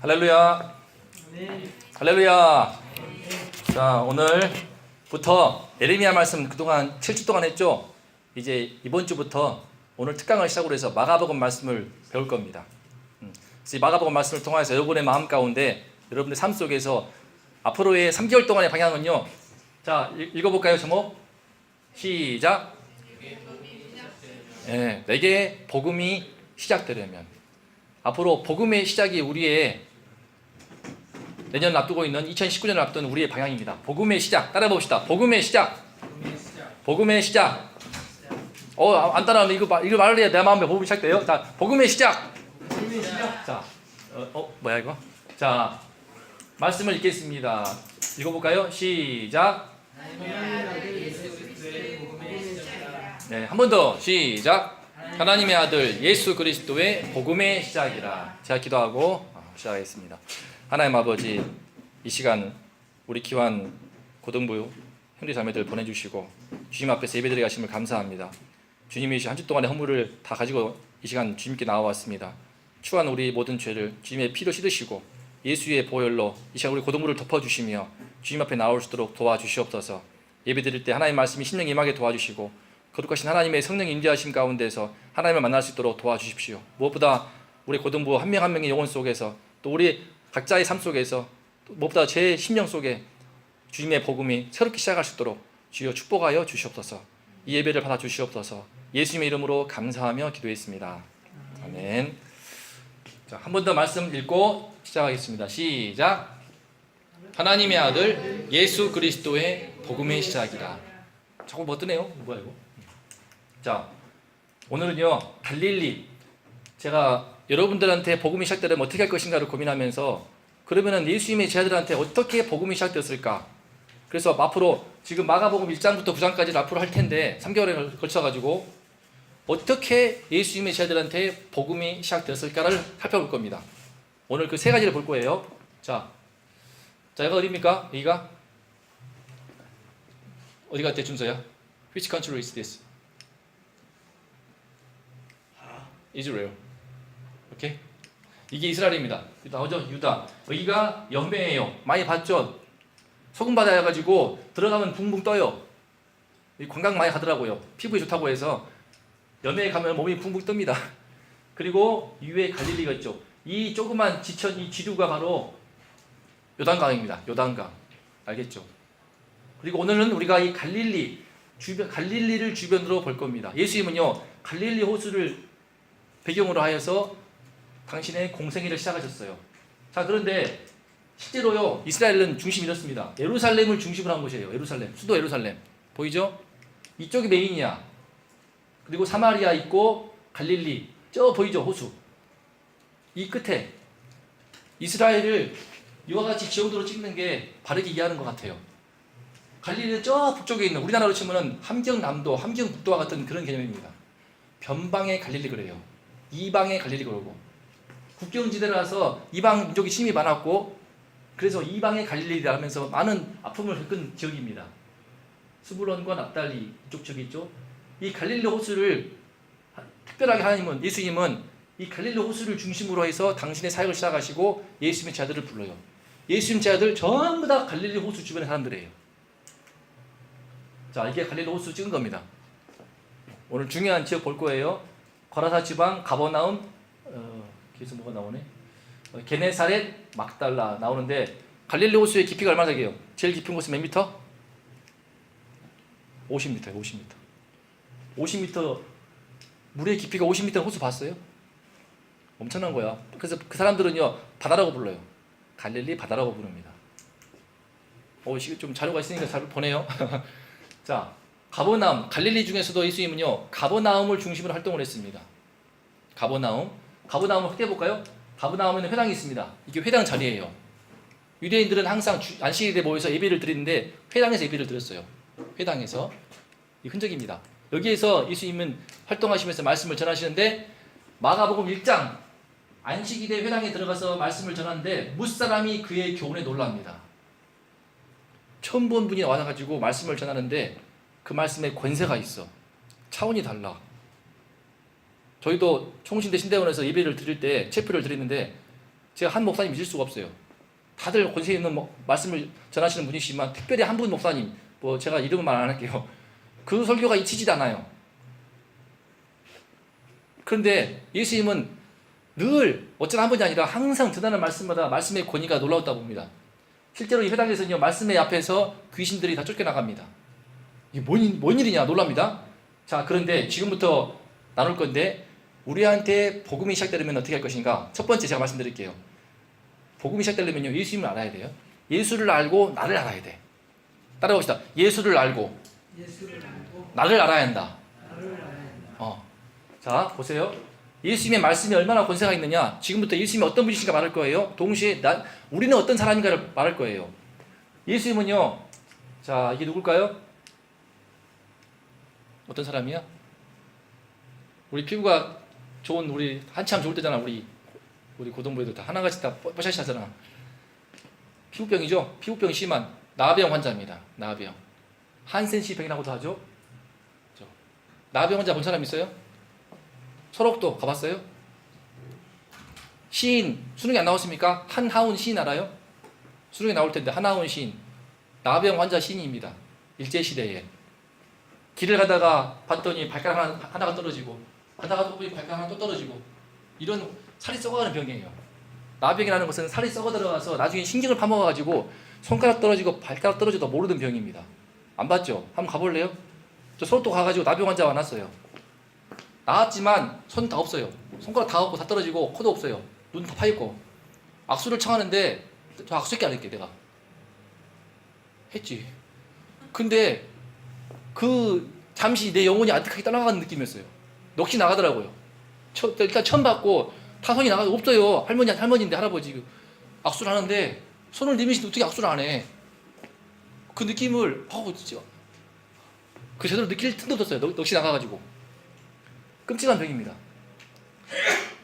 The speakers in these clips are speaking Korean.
할렐루야. 할렐루야. 자, 오늘부터 예레미야 말씀 그동안 7주 동안 했죠. 이제 이번 주부터 오늘 특강을 시작으로 해서 마가복음 말씀을 배울 겁니다. 그래서 이 마가복음 말씀을 통해서 여러분의 마음 가운데 여러분의 삶 속에서 앞으로의 3개월 동안의 방향은요. 자, 읽어볼까요? 제목 시작. 내게 복음이 시작되려면, 앞으로 복음의 시작이 우리의 내년을 앞두고 있는 2019년을 앞둔 우리의 방향입니다. 복음의 시작. 따라해 봅시다. 복음의 시작. 복음의 시작. 안 따라하면 이거 말을 해야 내 마음에 복음이 시작돼요. 자, 복음의 시작. 자, 뭐야 이거? 자, 말씀을 읽겠습니다. 읽어볼까요? 시작. 네, 한 번 더 시작. 하나님의 아들 예수 그리스도의 복음의 시작이라. 제가 기도하고 시작하겠습니다. 하나님 아버지, 이 시간 우리 귀한 고등부 형제 자매들 보내주시고 주님 앞에서 예배드리게 하심을 감사합니다. 주님이 한 주 동안의 허물을 다 가지고 이 시간 주님께 나와왔습니다. 추한 우리 모든 죄를 주님의 피로 씻으시고 예수의 보혈로 이 시간 우리 고등부를 덮어주시며 주님 앞에 나올 수 있도록 도와주시옵소서. 예배드릴 때 하나님의 말씀이 심령에 임하게 도와주시고 거룩하신 하나님의 성령 임재하심 가운데서 하나님을 만날 수 있도록 도와주십시오. 무엇보다 우리 고등부 한 명 한 명의 영혼 속에서 또 우리 각자의 삶 속에서 무엇보다 제 심령 속에 주님의 복음이 새롭게 시작할 수 있도록 주여 축복하여 주시옵소서. 이 예배를 받아 주시옵소서. 예수님의 이름으로 감사하며 기도했습니다. 아멘. 자, 한 번 더 말씀 읽고 시작하겠습니다. 시작. 하나님의 아들 예수 그리스도의 복음의 시작이라. 자꾸 뭐 뜨네요? 뭐야 이거? 자, 오늘은요 갈릴리, 제가 여러분들한테 복음이 시작되려면 어떻게 할 것인가를 고민하면서 그러면은 예수님의 제자들한테 어떻게 복음이 시작되었을까? 그래서 앞으로 지금 마가복음 1장부터 9장까지를 앞으로 할 텐데 3개월에 걸쳐가지고 어떻게 예수님의 제자들한테 복음이 시작되었을까를 살펴볼 겁니다. 오늘 그 세 가지를 볼 거예요. 자, 여기가 어디입니까? 여기가 어디 갔대 준서야? Which country is this? Israel. 오케이? 이게 이스라엘입니다. 나오죠? 유다. 여기가 여매예요. 많이 봤죠? 소금 바다여가지고 들어가면 붕붕 떠요. 관광 많이 가더라고요. 피부에 좋다고 해서 여매에 가면 몸이 붕붕 뜹니다. 그리고 이외에 갈릴리가 있죠. 이 조그만 지천, 이 지류가 바로 요단강입니다. 요단강. 알겠죠? 그리고 오늘은 우리가 이 갈릴리를 주변으로 볼 겁니다. 예수님은요 갈릴리 호수를 배경으로 하여서 당신의 공생애를 시작하셨어요. 자, 그런데 실제로요 이스라엘은 중심이 이렇습니다. 예루살렘을 중심으로 한 곳이에요. 예루살렘, 수도 예루살렘 보이죠? 이쪽이 메인이야. 그리고 사마리아 있고 갈릴리, 저 보이죠? 호수. 이 끝에 이스라엘을 이와 같이 지형도로 찍는 게 바르게 이해하는 것 같아요. 갈릴리는 저 북쪽에 있는, 우리나라로 치면은 함경남도, 함경북도와 같은 그런 개념입니다. 변방의 갈릴리 그래요. 이방의 갈릴리 그러고, 국경지대라서 이방 민족이 힘이 많았고 그래서 이방의 갈릴리라 하면서 많은 아픔을 겪은 지역입니다. 스불론과 납달리 이쪽 지역이 있죠. 이 갈릴리 호수를 특별하게 하나님은, 예수님은 이 갈릴리 호수를 중심으로 해서 당신의 사역을 시작하시고 예수님의 제자들을 불러요. 예수님 제자들 전부 다 갈릴리 호수 주변의 사람들이에요. 자, 이게 갈릴리 호수 찍은 겁니다. 오늘 중요한 지역 볼 거예요. 거라사 지방 가버나움, 계속 뭐가 나오네. 게네사렛, 막달라 나오는데 갈릴리 호수의 깊이가 얼마나 되게요? 제일 깊은 곳은 몇 미터? 50m예요. 50m. 50m 물의 깊이가 50m의 호수 봤어요? 엄청난 거야. 그래서 그 사람들은요 바다라고 불러요. 갈릴리 바다라고 부릅니다. 좀 자료가 있으니까 잘 보내요. 자, 가버나움, 갈릴리 중에서도 예수님은요 가버나움을 중심으로 활동을 했습니다. 가버나움을 확대해 볼까요? 가버나움에는 회당이 있습니다. 이게 회당 자리예요. 유대인들은 항상 안식일에 모여서 예배를 드리는데 회당에서 예배를 드렸어요. 회당에서. 이 흔적입니다. 여기에서 예수님은 활동하시면서 말씀을 전하시는데 마가복음 1장 안식일에 회당에 들어가서 말씀을 전하는데 무사람이 그의 교훈에 놀랍니다. 처음 본 분이 와가지고 말씀을 전하는데 그 말씀에 권세가 있어. 차원이 달라. 저희도 총신대 신대원에서 예배를 드릴 때 체프를 드리는데 제가 한 목사님 믿을 수가 없어요. 다들 권세 있는 말씀을 전하시는 분이시지만 특별히 한 분 목사님, 뭐 제가 이름은 말 안 할게요. 그 설교가 잊히지도 않아요. 그런데 예수님은 늘 어쩌나 한 번이 아니라 항상 드러나는 말씀마다 말씀의 권위가 놀라웠다 봅니다. 실제로 이 회당에서는요, 말씀의 앞에서 귀신들이 다 쫓겨나갑니다. 이게 뭔 일이냐 놀랍니다. 자, 그런데 지금부터 나눌 건데 우리한테 복음이 시작되려면 어떻게 할 것인가? 첫 번째 제가 말씀드릴게요. 복음이 시작되려면요, 예수님을 알아야 돼요. 예수를 알고 나를 알아야 돼. 따라봅시다. 예수를 알고 나를 알아야 한다. 자, 보세요. 예수님의 말씀이 얼마나 권세가 있느냐. 지금부터 예수님이 어떤 분이신가 말할 거예요. 동시에 우리는 어떤 사람인가를 말할 거예요. 예수님은요, 자, 이게 누굴까요? 어떤 사람이야? 우리 피부가 좋은, 우리 한참 좋을 때잖아. 우리 고등부애들 다 하나같이 다 뽀샤시 하잖아. 피부병이죠. 피부병이 심한 나병 환자입니다. 나병. 한센시 병이라고도 하죠. 나병 환자 본 사람 있어요? 설옥도 가봤어요? 시인 수능에 안 나왔습니까? 한하운 시인 알아요? 수능에 나올 텐데 한하운 시인, 나병 환자 시인입니다. 일제시대에 길을 가다가 봤더니 발가락 하나가 떨어지고, 가다가 또 보니 발가락 하나 또 떨어지고, 이런 살이 썩어가는 병이에요. 나병이라는 것은 살이 썩어 들어가서 나중에 신경을 파먹어가지고 손가락 떨어지고 발가락 떨어져도 모르는 병입니다. 안 봤죠? 한번 가볼래요? 저 서울도 가가지고 나병 환자 만났어요. 나았지만 손 다 없어요. 손가락 다 없고 다 떨어지고 코도 없어요. 눈 다 파있고. 악수를 청하는데 저 악수밖에 안 했게 내가 했지. 근데 그 잠시 내 영혼이 아득하게 떠나가는 느낌이었어요. 넋이 나가더라고요. 일단 처음 받고 타성이 나가서 없어요. 할머니인데 할아버지 악수를 하는데 손을 내미시는데 어떻게 악수를 안 해. 그 느낌을 진짜 그 제대로 느낄 틈도 없었어요. 넋이 나가가지고. 끔찍한 병입니다.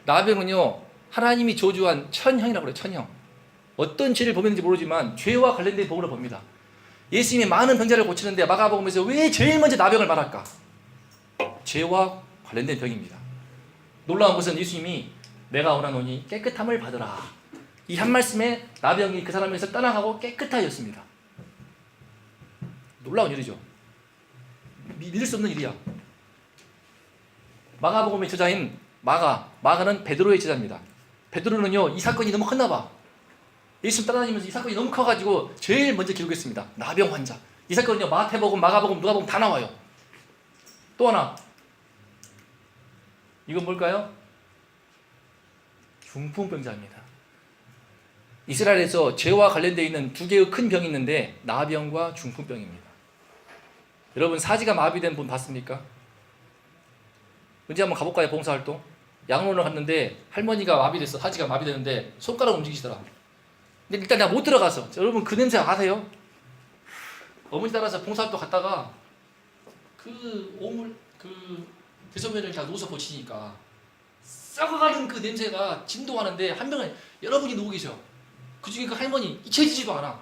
나병은요, 하나님이 저주한 천형이라고 그래요. 천형. 어떤 죄를 범했는지 모르지만 죄와 관련된 복으로 봅니다. 예수님이 많은 병자를 고치는데 마가복음에서 왜 제일 먼저 나병을 말할까? 죄와 관련된 병입니다. 놀라운 것은 예수님이 내가 원하노니 깨끗함을 받으라. 이 한 말씀에 나병이 그 사람에서 떠나가고 깨끗하였습니다. 놀라운 일이죠. 믿을 수 없는 일이야. 마가복음의 저자인 마가는 베드로의 제자입니다. 베드로는요, 이 사건이 너무 컸나 봐. 예수님 따라다니면서 이 사건이 너무 커가지고 제일 먼저 기록했습니다. 나병 환자. 이 사건은요, 마태복음, 마가복음, 누가복음 다 나와요. 또 하나, 이건 뭘까요? 중풍병자입니다. 이스라엘에서 죄와 관련되어 있는 두 개의 큰 병이 있는데 나병과 중풍병입니다. 여러분, 사지가 마비된 분 봤습니까? 언제 한번 가볼까요? 봉사활동? 양로원을 갔는데 할머니가 마비됐어. 사지가 마비되는데 손가락 움직이시더라. 근데 일단 내가 못 들어가서, 여러분 그 냄새 아세요? 어머니 따라서 봉사활동 갔다가 그 대소변을 다 누워서 고치니까 썩어가는 그 냄새가 진동하는데 한 명은 여러분이 누워 계셔. 그 중에 그 할머니 잊혀지지도 않아.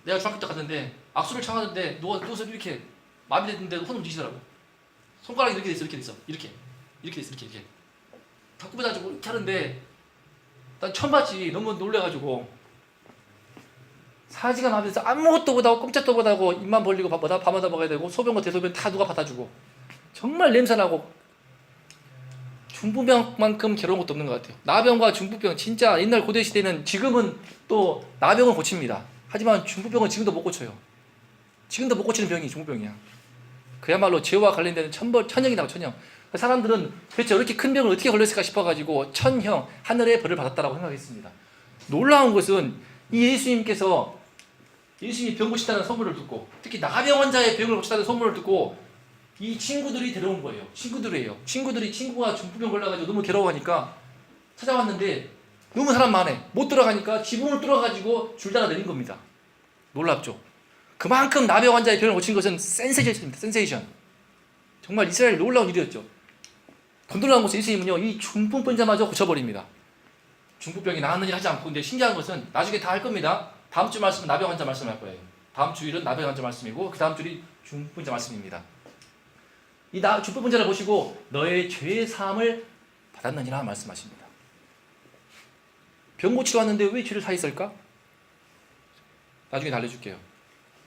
내가 중학교 때 갔는데 악수를 청하는데 누워서 이렇게 마비됐는데 손 움직이시더라고. 손가락이 이렇게 됐어. 이렇게 다 꾸며가지고 이렇게 하는데 난 처음 봤지. 너무 놀래가지고 사지가 마비돼서 아무것도 못하고 꼼짝도 못하고 입만 벌리고 밤마다 먹어야 되고 소변과 대소변 다 누가 받아주고 정말 냄새나고 중풍병만큼 괴로운 것도 없는 것 같아요. 나병과 중풍병 진짜 옛날 고대시대는, 지금은 또 나병은 고칩니다. 하지만 중풍병은 지금도 못 고쳐요. 지금도 못 고치는 병이 중풍병이야. 그야말로 죄와 관련되는 천형이라고. 천형. 사람들은 도대체 이렇게 큰 병을 어떻게 걸렸을까 싶어가지고 천형, 하늘의 벌을 받았다라고 생각했습니다. 놀라운 것은 이 예수님께서 예수님이 병 고친다는 소문을 듣고, 특히 나병 환자의 병을 고친다는 소문을 듣고 이 친구들이 데려온 거예요. 친구들이 친구가 중풍병 걸려가지고 너무 괴로워하니까 찾아왔는데 너무 사람 많아. 못 들어가니까 지붕을 뚫어가지고 줄 달아 내린 겁니다. 놀랍죠? 그만큼 나병 환자의 병을 고친 것은 센세이션입니다. 센세이션. 정말 이스라엘 놀라운 일이었죠. 더 놀라운 것은 예수님은요, 이 중풍병자마저 고쳐버립니다. 중풍병이 나았느냐 하지 않고. 근데 신기한 것은 나중에 다 할 겁니다. 다음 주 말씀은 나병 환자 말씀할 거예요. 다음 주일은 나병 환자 말씀이고 그 다음 주일이 중풍병자 말씀입니다. 이 중풍병자를 보시고 너의 죄 사함을 받았느니라 말씀하십니다. 병 고치러 왔는데 왜 죄를 사했을까? 나중에 알려줄게요.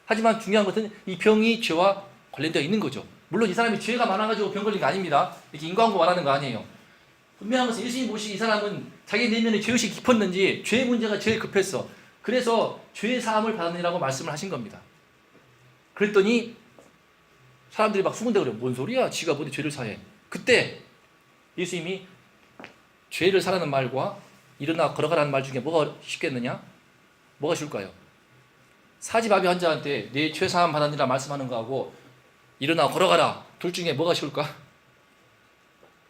하지만 중요한 것은 이 병이 죄와 관련되어 있는 거죠. 물론 이 사람이 죄가 많아가지고 병 걸린 거 아닙니다. 이렇게 인과응보 말하는 거 아니에요. 분명한 것은 예수님 보시기 이 사람은 자기 내면에 죄의식이 깊었는지 죄의 문제가 제일 급했어. 그래서 죄의 사함을 받았느라고 말씀을 하신 겁니다. 그랬더니 사람들이 막 수군대고 그래. 뭔 소리야? 지가 어디 죄를 사해. 그때 예수님이 죄를 사라는 말과 일어나 걸어가라는 말 중에 뭐가 쉽겠느냐? 뭐가 쉬울까요? 사지마비 환자한테 내 죄 사함 받았느라 말씀하는 거하고 일어나 걸어가라. 둘 중에 뭐가 쉬울까?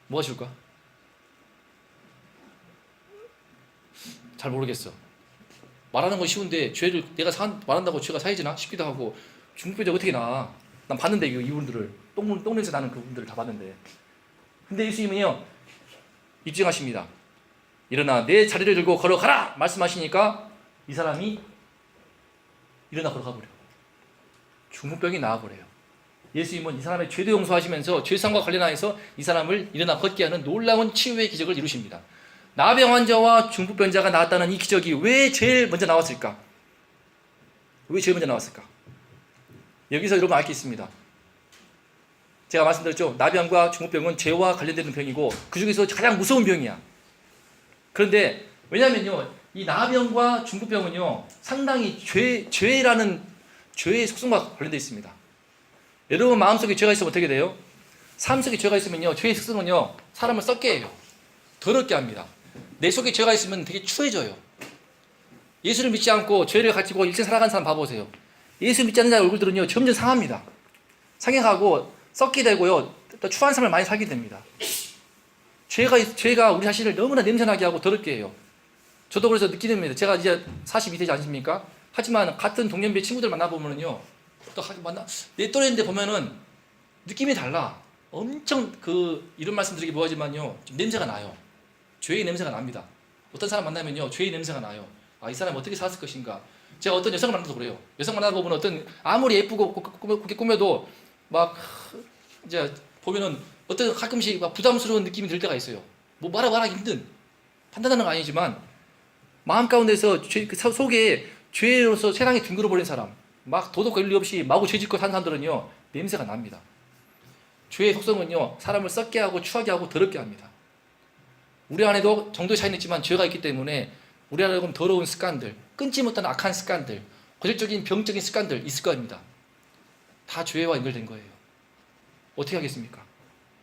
뭐가 쉬울까? 잘 모르겠어. 말하는 건 쉬운데 죄를 내가 말한다고 죄가 사해지나 싶기도 하고 중국병자 어떻게 나? 난 봤는데 이분들을 똥냄새 나는 그분들을 다 봤는데. 근데 예수님은요 입증하십니다. 일어나 내 자리를 들고 걸어가라 말씀하시니까 이 사람이 일어나 걸어가 버려. 중풍병이 나아버려요. 예수님은 이 사람의 죄도 용서하시면서 죄상과 관련하여서 이 사람을 일어나 걷게 하는 놀라운 치유의 기적을 이루십니다. 나병 환자와 중풍병자가 나왔다는 이 기적이 왜 제일 먼저 나왔을까? 왜 제일 먼저 나왔을까? 여기서 여러분 알 게 있습니다. 제가 말씀드렸죠. 나병과 중풍병은 죄와 관련되는 병이고 그 중에서 가장 무서운 병이야. 그런데 왜냐면요, 이 나병과 중풍병은요 상당히 죄라는 죄의 속성과 관련되어 있습니다. 여러분 마음속에 죄가 있으면 어떻게 돼요? 삶 속에 죄가 있으면요 죄의 속성은요 사람을 썩게 해요. 더럽게 합니다. 내 속에 죄가 있으면 되게 추해져요. 예수를 믿지 않고 죄를 가지고 일생 살아가는 사람 봐보세요. 예수 믿지 않는 자의 얼굴들은요 점점 상합니다. 상해가고 썩게 되고요 또 추한 삶을 많이 살게 됩니다. 죄가 우리 자신을 너무나 냄새나게 하고 더럽게 해요. 저도 그래서 느끼는 겁니다. 제가 이제 42세지 않습니까? 하지만 같은 동년배 친구들 만나보면요 또 내 또래인데 보면은 느낌이 달라. 엄청 이런 말씀 드리기 뭐하지만요 좀 냄새가 나요. 죄의 냄새가 납니다. 어떤 사람 만나면요 죄의 냄새가 나요. 아, 이 사람이 어떻게 살았을 것인가. 제가 어떤 여성을 만나도 그래요. 여성 만나다 보면 아무리 예쁘고 그렇게 꾸며도 막 이제 보면은 어떤 가끔씩 막 부담스러운 느낌이 들 때가 있어요. 뭐 말하기 힘든, 판단하는 건 아니지만 마음 가운데서 그 속에 죄로서 세상에 둥그러 버린 사람, 막 도덕과 윤리 없이 마구 죄짓고 사는 사람들은요 냄새가 납니다. 죄의 속성은요 사람을 썩게 하고 추하게 하고 더럽게 합니다. 우리 안에도 정도의 차이는 있지만 죄가 있기 때문에 우리 안에 더러운 습관들, 끊지 못하는 악한 습관들, 고질적인 병적인 습관들 있을 겁니다. 다 죄와 연결된 거예요. 어떻게 하겠습니까?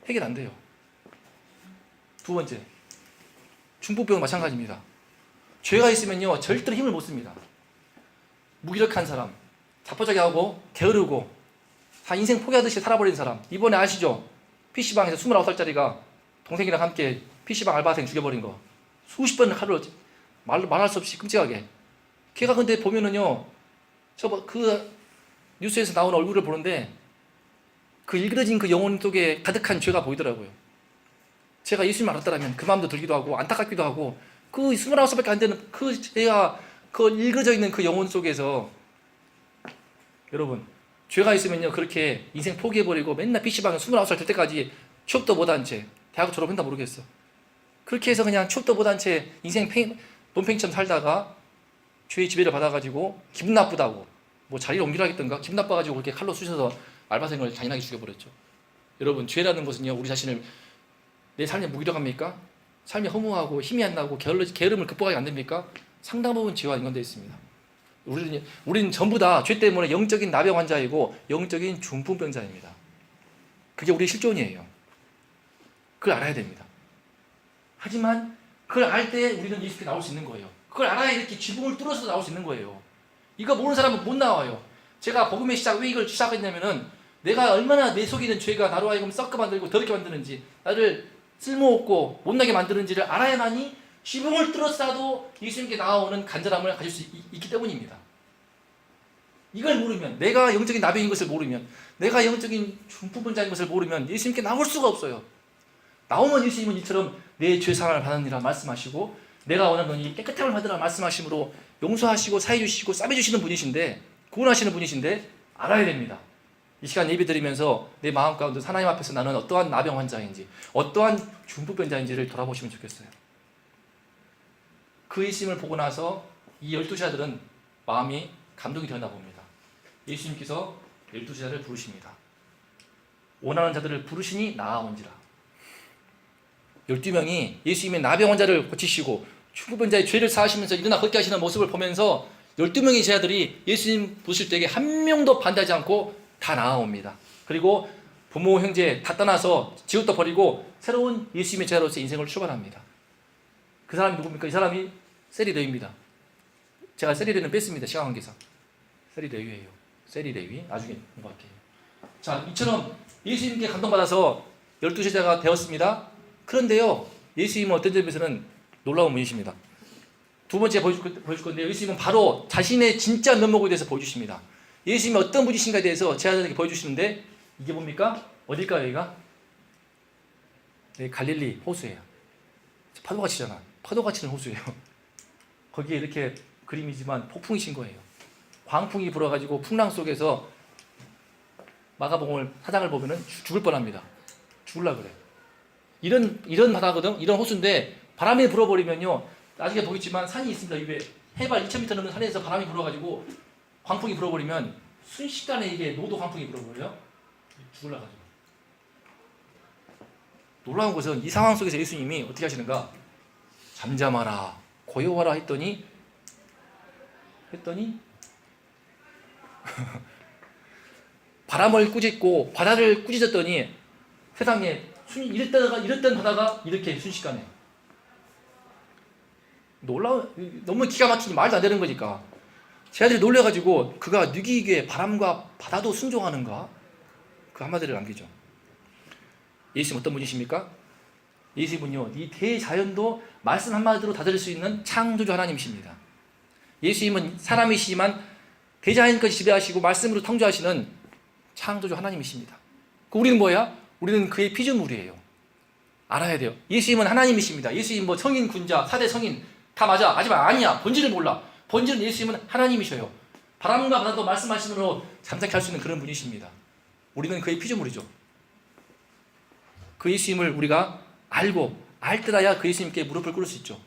해결 안 돼요. 두 번째, 중풍병은 마찬가지입니다. 죄가 있으면요 절대로 힘을 못 씁니다. 무기력한 사람, 자포자기 하고 게으르고 다 인생 포기하듯이 살아버린 사람. 이번에 아시죠? PC방에서 29살짜리가 동생이랑 함께 PC방 알바생 죽여버린 거. 수십 번을 하루 말할 수 없이 끔찍하게. 걔가 근데 보면은요 그 뉴스에서 나오는 얼굴을 보는데 그 일그러진 그 영혼 속에 가득한 죄가 보이더라고요. 제가 예수님을 알았더라면 그 마음도 들기도 하고 안타깝기도 하고 그 29살밖에 안 되는 그 죄가 그 일그러져 있는 그 영혼 속에서 여러분 죄가 있으면요 그렇게 인생 포기해버리고 맨날 PC방에 29살 될 때까지 취업도 못한 채 대학 졸업했나 모르겠어. 그렇게 해서 그냥 취업도 못한 채 인생 논팽이처럼 살다가 죄의 지배를 받아가지고 기분 나쁘다고 뭐 자리를 옮기라겠던가 기분 나빠가지고 그렇게 칼로 쑤셔서 알바생을 잔인하게 죽여버렸죠. 여러분 죄라는 것은요 우리 자신을 내 삶에 무기력합니까? 삶이 허무하고 힘이 안 나고 게으름을 극복하기 안 됩니까? 상당 부분 죄와 연관되어 있습니다. 우리는 전부 다 죄 때문에 영적인 나병 환자이고 영적인 중풍병자입니다. 그게 우리의 실존이에요. 그걸 알아야 됩니다. 하지만 그걸 알 때 우리는 이렇게 나올 수 있는 거예요. 그걸 알아야 이렇게 지붕을 뚫어서 나올 수 있는 거예요. 이거 모르는 사람은 못 나와요. 제가 복음의 시작 왜 이걸 시작했냐면은 내가 얼마나 내 속에 있는 죄가 나로 하여금 썩게 만들고 더럽게 만드는지 나를 쓸모없고 못나게 만드는지를 알아야만이 지붕을 뚫어서라도 예수님께 나아오는 간절함을 가질 수 있기 때문입니다. 이걸 모르면 내가 영적인 나병인 것을 모르면 내가 영적인 중풍병자인 것을 모르면 예수님께 나올 수가 없어요. 나오면 예수님은 이처럼 내 죄사함을 받으니라 말씀하시고 내가 원하는 건 이 깨끗함을 받으라 말씀하심으로 용서하시고 사해주시고 싸매주시는 분이신데 구원하시는 분이신데 알아야 됩니다. 이 시간 예배 드리면서 내 마음 가운데 하나님 앞에서 나는 어떠한 나병 환자인지 어떠한 중풍병자인지를 돌아보시면 좋겠어요. 그 예수님을 보고 나서 이 12제자들은 마음이 감동이 되었나 봅니다. 예수님께서 12제자를 부르십니다. 원하는 자들을 부르시니 나아온지라. 12명이 예수님의 나병 환자를 고치시고 중풍병자의 죄를 사하시면서 일어나 걷게 하시는 모습을 보면서 12명의 제자들이 예수님 보실 때에 한 명도 반대하지 않고 다 나아옵니다. 그리고 부모, 형제 다 떠나서 지옥도 버리고 새로운 예수님의 제자로서 인생을 출발합니다. 그 사람이 누굽니까? 이 사람이 세리레위입니다. 제가 세리레위는 뺐습니다. 시간 관계상. 세리레위예요. 세리레위. 나중에 공부할게요. 자, 이처럼 예수님께 감동받아서 12제자가 되었습니다. 그런데요, 예수님은 어떤 점에서는 놀라운 분이십니다. 두 번째 보여줄 건데요, 예수님은 바로 자신의 진짜 면목에 대해서 보여주십니다. 예수님이 어떤 분이신가에 대해서 제자들에게 보여주시는데, 이게 뭡니까? 어딜까요, 여기가? 여기 갈릴리 호수예요. 파도가 치잖아. 파도가 치는 호수예요. 거기에 이렇게 그림이지만 폭풍이 친 거예요. 광풍이 불어가지고 풍랑 속에서 마가복음을 사장을 보면은 죽을 뻔합니다. 죽을라 그래. 이런 바다거든. 이런 호수인데 바람이 불어버리면요. 나중에 보겠지만 산이 있습니다. 이게 해발 2,000m 넘는 산에서 바람이 불어가지고 광풍이 불어버리면 순식간에 이게 노도 광풍이 불어버려요. 죽을라 가지고. 놀라운 것은 이 상황 속에서 예수님이 어떻게 하시는가? 잠잠하라, 고요하라 했더니 바람을 꾸짖고 바다를 꾸짖었더니 세상에 이랬던 바다가 이렇게 순식간에 너무 기가 막히니 말도 안 되는 거니까 제자들이 놀래가지고 그가 누기기에 바람과 바다도 순종하는가? 그 한마디를 남기죠. 예수님 어떤 분이십니까? 예수님은요, 이 대자연도 말씀 한마디로 다스릴 수 있는 창조주 하나님이십니다. 예수님은 사람이시지만 대자연까지 지배하시고 말씀으로 통조하시는 창조주 하나님이십니다. 우리는 뭐야? 우리는 그의 피조물이에요. 알아야 돼요. 예수님은 하나님이십니다. 예수님 뭐 성인, 군자, 4대 성인 다 맞아. 하지만 아니야. 본질을 몰라. 본질은 예수님은 하나님이셔요. 바람과 바다도 말씀하심으로 잠잠케 할 수 있는 그런 분이십니다. 우리는 그의 피조물이죠. 그 예수님을 우리가 알 때라야 그 예수님께 무릎을 꿇을 수 있죠.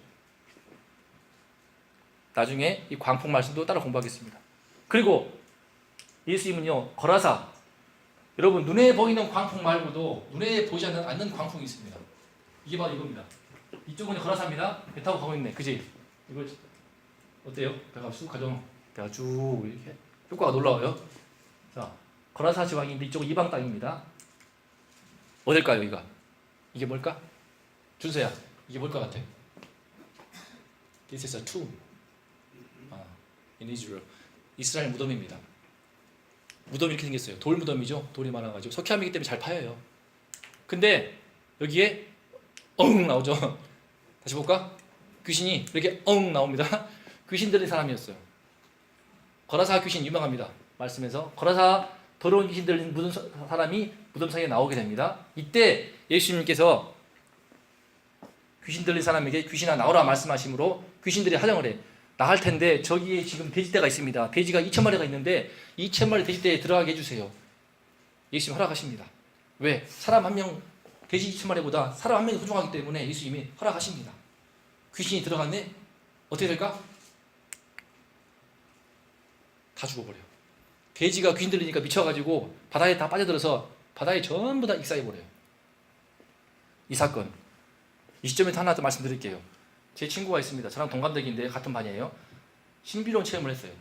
나중에 이 광풍 말씀도 따라 공부하겠습니다. 그리고 예수님은요, 거라사, 여러분 눈에 보이는 광풍 말고도 눈에 보이지 않는 광풍이 있습니다. 이게 바로 이겁니다. 이쪽은 거라사입니다. 배 타고 가고 있네. 그지? 이거 어때요? 배가 쑥 가죠? 배가 쭉 이렇게 효과가 놀라워요. 자, 거라사 지방인데 이쪽은 이방 땅입니다. 어딜까요, 여기가? 이게 뭘까? 준서야, 이게 뭘 것 같아? This is a tomb. In Israel. 이스라엘 무덤입니다. 무덤이 이렇게 생겼어요. 돌 무덤이죠. 돌이 많아가지고 석회암이기 때문에 잘 파여요. 근데 여기에 나오죠. 다시 볼까? 귀신이 이렇게 나옵니다. 귀신 들린 사람이었어요. 거라사 귀신 유명합니다. 말씀에서 거라사 더러운 귀신 들린 사람이 무덤상에 나오게 됩니다. 이때 예수님께서 귀신 들린 사람에게 귀신아 나오라 말씀하심으로 귀신들이 하정을 해. 나갈 텐데 저기에 지금 돼지떼가 있습니다. 돼지가 2,000마리가 있는데 2,000마리 돼지떼에 들어가게 해주세요. 예수님 허락하십니다. 왜? 사람 한 명, 돼지 2,000마리보다 사람 한 명이 소중하기 때문에 예수님이 허락하십니다. 귀신이 들어갔네? 어떻게 될까? 다 죽어버려요. 돼지가 귀신 들리니까 미쳐가지고 바다에 다 빠져들어서 바다에 전부 다 익사해버려요. 이 사건. 이 시점에서 하나 더 말씀드릴게요. 제 친구가 있습니다. 저랑 동갑내기인데 같은 반이에요. 신비로운 체험을 했어요.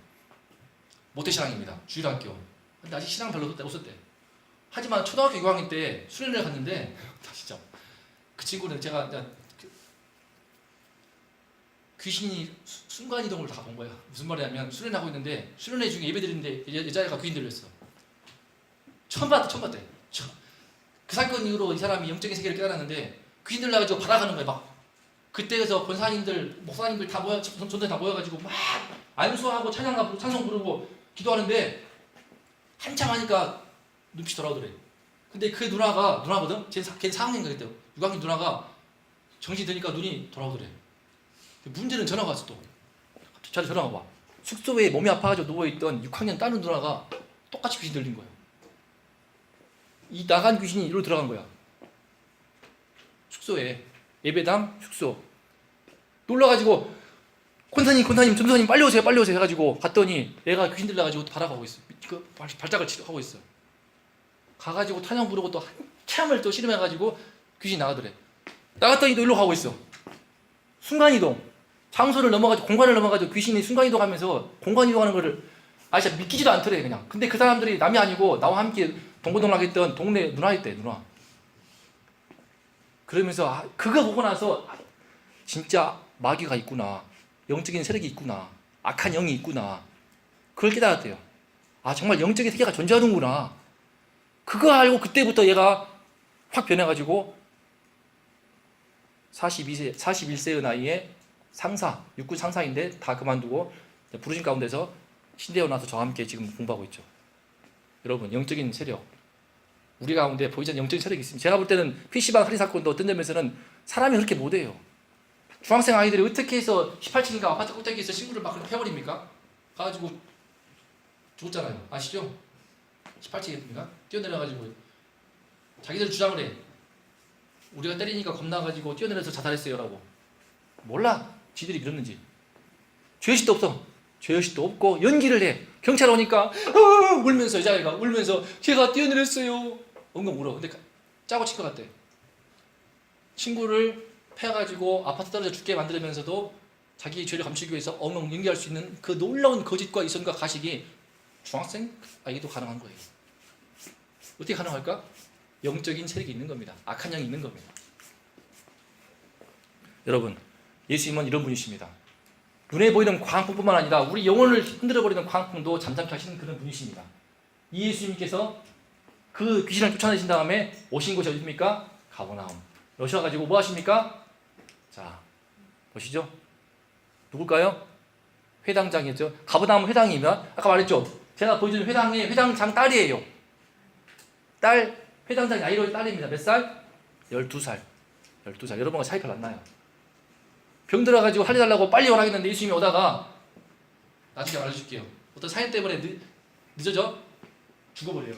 모태신앙입니다. 주일학교. 근데 아직 신앙 별로 없었대. 하지만 초등학교 6학년 때 수련회를 갔는데 진짜 그 친구는 제가 귀신이 순간이동을 다 본 거야. 무슨 말이냐면 수련하고 있는데 수련회 중에 예배 드리는데 여자애가 귀신 들렸어. 처음 봤대. 그 사건 이후로 이 사람이 영적인 세계를 깨달았는데 귀신 들려가지고 받아가는 거야. 막 그때에서 권사님들, 목사님들 다 전대 다 모여가지고 막 안수하고 찬송 부르고 기도하는데 한참 하니까 눈빛이 돌아오더래. 근데 그 누나거든? 걔는 4학년인가 그때 6학년 누나가 정신 드니까 눈이 돌아오더래. 문제는 전화가 왔어 또. 갑자기 전화가 와. 숙소에 몸이 아파가지고 누워있던 6학년 다른 누나가 똑같이 귀신 들린 거야. 이 나간 귀신이 이리로 들어간 거야. 숙소에. 예배당 숙소. 놀라가지고 전도사님 빨리 오세요 해가지고 갔더니 애가 귀신 들려가지고 또 바라가고 있어. 그 발작을 하고 있어. 가가지고 탄영 부르고 또 한참을 또 씨름해가지고 귀신 나가더래. 나갔더니 또 일로 가고 있어. 순간이동. 장소를 넘어가지고 공간을 넘어가지고 귀신이 순간이동하면서 공간이동하는 거를 진짜 믿기지도 않더래 그냥. 근데 그 사람들이 남이 아니고 나와 함께 동고동락했던 동네 누나였대 누나. 그러면서 그거 보고 나서 진짜 마귀가 있구나. 영적인 세력이 있구나. 악한 영이 있구나. 그걸 깨달았대요. 정말 영적인 세계가 존재하는구나. 그거 알고 그때부터 얘가 확 변해가지고 41세의 나이에 상사, 육군 상사인데 다 그만두고 부르심 가운데서 신대에 나서 저와 함께 지금 공부하고 있죠. 여러분, 영적인 세력, 우리 가운데 보이지 않는 영적인 세력이 있습니다. 제가 볼 때는 PC방 살인 사건도 어떤 점에서는 사람이 그렇게 못해요. 중학생 아이들이 어떻게 해서 18층인가 아파트 꼭대기에서 친구를 막 그렇게 패버립니까? 가가지고 죽었잖아요. 아시죠? 18층입니까? 뛰어내려가지고 자기들 주장을 해. 우리가 때리니까 겁나가지고 뛰어내려서 자살했어요 라고. 몰라. 지들이 믿었는지. 죄의식도 없어. 죄의식도 없고 연기를 해. 경찰 오니까 울면서 여자애가 울면서 제가 뛰어내렸어요. 엉엉 울어. 근데 짜고 친 것 같대. 친구를 패가지고 아파트 떨어져 죽게 만들면서도 자기 죄를 감추기 위해서 엉엉 연기할 수 있는 그 놀라운 거짓과 이성과 가식이 중학생 아이도 가능한 거예요. 어떻게 가능할까? 영적인 세력이 있는 겁니다. 악한 영이 있는 겁니다. 여러분, 예수님은 이런 분이십니다. 눈에 보이는 광풍뿐만 아니라 우리 영혼을 흔들어버리는 광풍도 잠잠케 하시는 그런 분이십니다. 이 예수님께서 그 귀신을 쫓아내신 다음에 오신 곳이 어디입니까? 가버나움. 오셔가지고 뭐 하십니까? 자, 보시죠. 누굴까요? 회당장이었죠. 가버나움 회당이면 아까 말했죠. 제가 보여준 회당의 회당장 딸이에요. 회당장 나이로 딸입니다. 몇 살? 12살. 12살. 여러분과 차이 별로 안 나요. 병 들어가지고 살려달라고 빨리 오라 했는데 예수님이 오다가 나중에 말해줄게요. 어떤 사연 때문에 늦어져? 죽어버려요.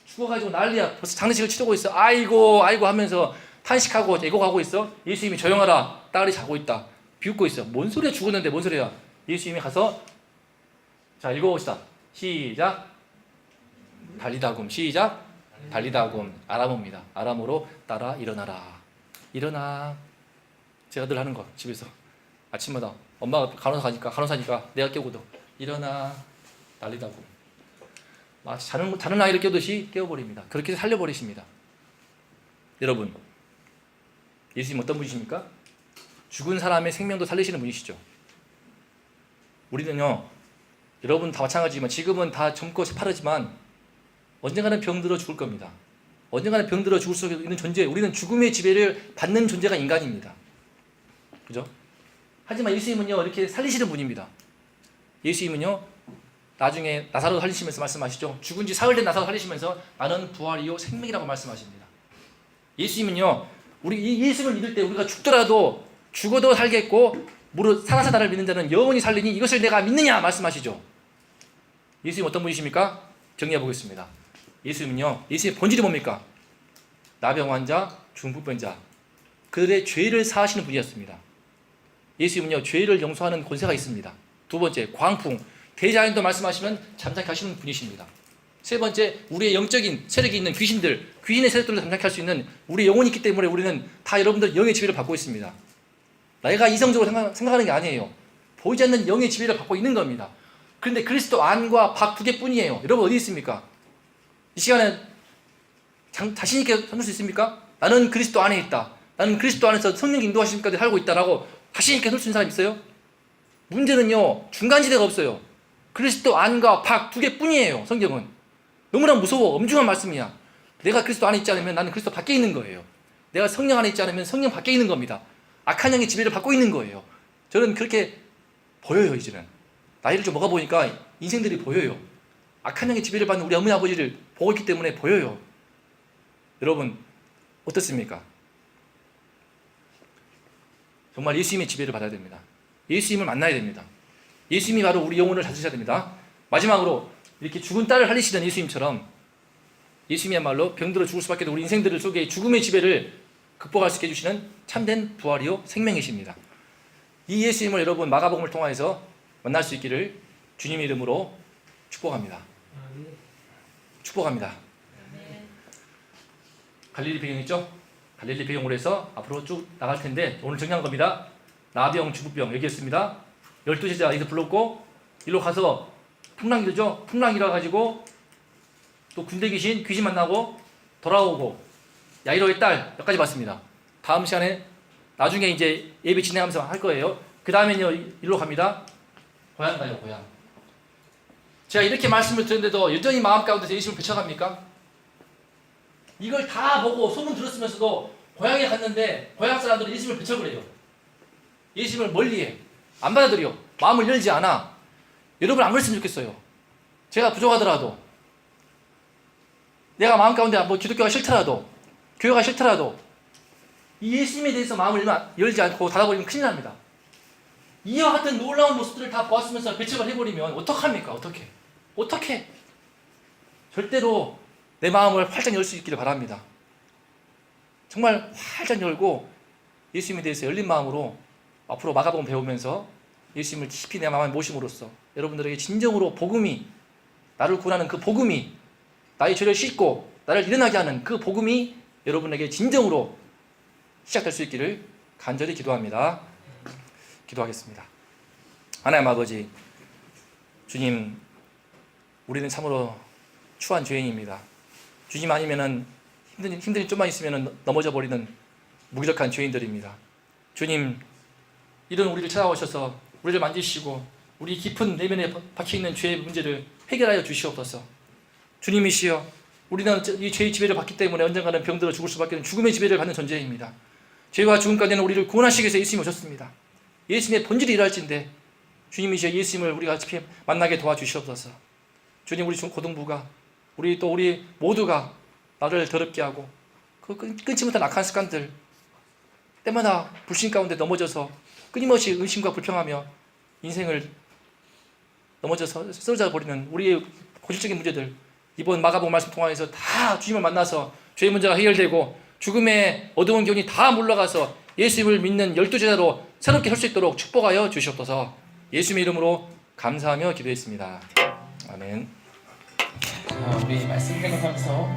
죽어가지고 난리야. 벌써 장례식을 치르고 있어. 아이고 하면서 탄식하고 애곡하고 있어. 예수님이 조용하라. 딸이 자고 있다. 비웃고 있어. 뭔 소리야? 죽었는데 뭔 소리야? 예수님이 가서 자 읽어봅시다. 시작. 달리다굼. 시작. 달리다굼. 아람어입니다. 아람어로 따라 일어나라. 일어나. 제가 늘 하는 거 집에서 아침마다 엄마가 간호사니까 내가 깨우거든. 일어나. 달리다굼. 마치 자는 아이를 깨우듯이 깨워버립니다. 그렇게 해서 살려버리십니다. 여러분, 예수님 어떤 분이십니까? 죽은 사람의 생명도 살리시는 분이시죠. 우리는요, 여러분 다 마찬가지지만 지금은 다 젊고 새파르지만 언젠가는 병들어 죽을 겁니다. 언젠가는 병들어 죽을 수 있는 존재, 우리는 죽음의 지배를 받는 존재가 인간입니다. 그죠? 하지만 예수님은요, 이렇게 살리시는 분입니다. 예수님은요, 나중에 나사로 살리시면서 말씀하시죠. 죽은 지 사흘 된 나사로 살리시면서 나는 부활이요 생명이라고 말씀하십니다. 예수님은요, 우리 이 예수님을 믿을 때 우리가 죽어도 살겠고 무릇 살아서 나를 믿는 자는 영원히 살리니 이것을 내가 믿느냐 말씀하시죠. 예수님 어떤 분이십니까? 정리해 보겠습니다. 예수님은요, 예수님의 본질이 뭡니까? 나병 환자, 중풍병자, 그들의 죄를 사하시는 분이었습니다. 예수님은요, 죄를 용서하는 권세가 있습니다. 두 번째, 광풍, 대자연도 말씀하시면 잠잠케 하시는 분이십니다. 세 번째, 우리의 영적인 세력이 있는 귀신의 세력들을 잠잠케 할 수 있는 우리의 영혼이 있기 때문에 우리는 다 여러분들 영의 지배를 받고 있습니다. 내가 이성적으로 생각하는 게 아니에요. 보이지 않는 영의 지배를 받고 있는 겁니다. 그런데 그리스도 안과 밖 두 개뿐이에요. 여러분 어디 있습니까? 이 시간에 자신 있게 선을 수 있습니까? 나는 그리스도 안에 있다. 나는 그리스도 안에서 성령 인도하심까지 살고 있다라고 자신 있게 설 수 있는 사람 있어요? 문제는요, 중간지대가 없어요. 그리스도 안과 밖 두 개뿐이에요. 성경은 너무나 무서워. 엄중한 말씀이야. 내가 그리스도 안에 있지 않으면 나는 그리스도 밖에 있는 거예요. 내가 성령 안에 있지 않으면 성령 밖에 있는 겁니다. 악한 영의 지배를 받고 있는 거예요. 저는 그렇게 보여요. 이제는 나이를 좀 먹어보니까 인생들이 보여요. 악한 영의 지배를 받는 우리 어머니 아버지를 보고 있기 때문에 보여요. 여러분 어떻습니까? 정말 예수님의 지배를 받아야 됩니다. 예수님을 만나야 됩니다. 예수님이 바로 우리 영혼을 다스리셔야 됩니다. 마지막으로 이렇게 죽은 딸을 살리시던 예수님처럼 예수님이야말로 병들어 죽을 수밖에 없는 우리 인생들 속에 죽음의 지배를 극복할 수 있게 해주시는 참된 부활이요 생명이십니다. 이 예수님을 여러분 마가복음을 통해서 만날 수 있기를 주님의 이름으로 축복합니다. 축복합니다. 갈릴리 배경이죠? 갈릴리 배경으로 해서 앞으로 쭉 나갈 텐데 오늘 정리한 겁니다. 나병, 주부병 얘기했습니다. 12제자 여기서 불렀고 일로 가서 풍랑 일죠? 풍랑 일어가지고 또 군대 귀신 만나고 돌아오고 야이로의 딸 몇 가지 봤습니다. 다음 시간에 나중에 이제 예배 진행하면서 할 거예요. 그 다음에는요 일로 갑니다. 고향 가요, 고향. 제가 이렇게 말씀을 드렸는데도 여전히 마음 가운데서 예수님을 배척합니까? 이걸 다 보고 소문 들었으면서도 고향에 갔는데 고향 사람들은 예수님을 배척을 해요. 예수님을 멀리해. 안 받아들여. 마음을 열지 않아. 여러분 안 그랬으면 좋겠어요. 제가 부족하더라도 내가 마음 가운데 뭐 기독교가 싫더라도 교회가 싫더라도 이 예수님에 대해서 마음을 열지 않고 닫아버리면 큰일 납니다. 이와 같은 놀라운 모습들을 다 보았으면서 배척을 해버리면 어떡합니까? 어떻게? 절대로 내 마음을 활짝 열 수 있기를 바랍니다. 정말 활짝 열고 예수님에 대해서 열린 마음으로 앞으로 마가복음 배우면서 예수님을 깊이 내 마음에 모심으로써 여러분들에게 진정으로 복음이 나를 구원하는 그 복음이 나의 죄를 씻고 나를 일어나게 하는 그 복음이 여러분에게 진정으로 시작될 수 있기를 간절히 기도합니다. 기도하겠습니다. 하나님 아버지, 주님, 우리는 참으로 추한 죄인입니다. 주님 아니면은 힘든 일 좀만 있으면 넘어져 버리는 무기력한 죄인들입니다. 주님, 이런 우리를 찾아오셔서 우리를 만지시고 우리 깊은 내면에 박혀있는 죄의 문제를 해결하여 주시옵소서. 주님이시여, 우리는 이 죄의 지배를 받기 때문에 언젠가는 병들어 죽을 수밖에 없는 죽음의 지배를 받는 존재입니다. 죄와 죽음까지는 우리를 구원하시기 위해서 예수님이 오셨습니다. 예수님의 본질이 일할진데 주님이시여 예수님을 우리가 깊이 만나게 도와주시옵소서. 주님, 우리 고등부가 우리 모두가 나를 더럽게 하고 그 끊지 못한 악한 습관들 때마다 불신 가운데 넘어져서 끊임없이 의심과 불평하며 인생을 넘어져서 쓰러져 버리는 우리의 고질적인 문제들, 이번 마가복음 말씀 통해서 다 주님을 만나서 죄의 문제가 해결되고 죽음의 어두운 기운이 다 물러가서 예수님을 믿는 12제자로 새롭게 설 수 있도록 축복하여 주시옵소서. 예수님의 이름으로 감사하며 기도했습니다. 아멘. 우리 말씀 해석하면서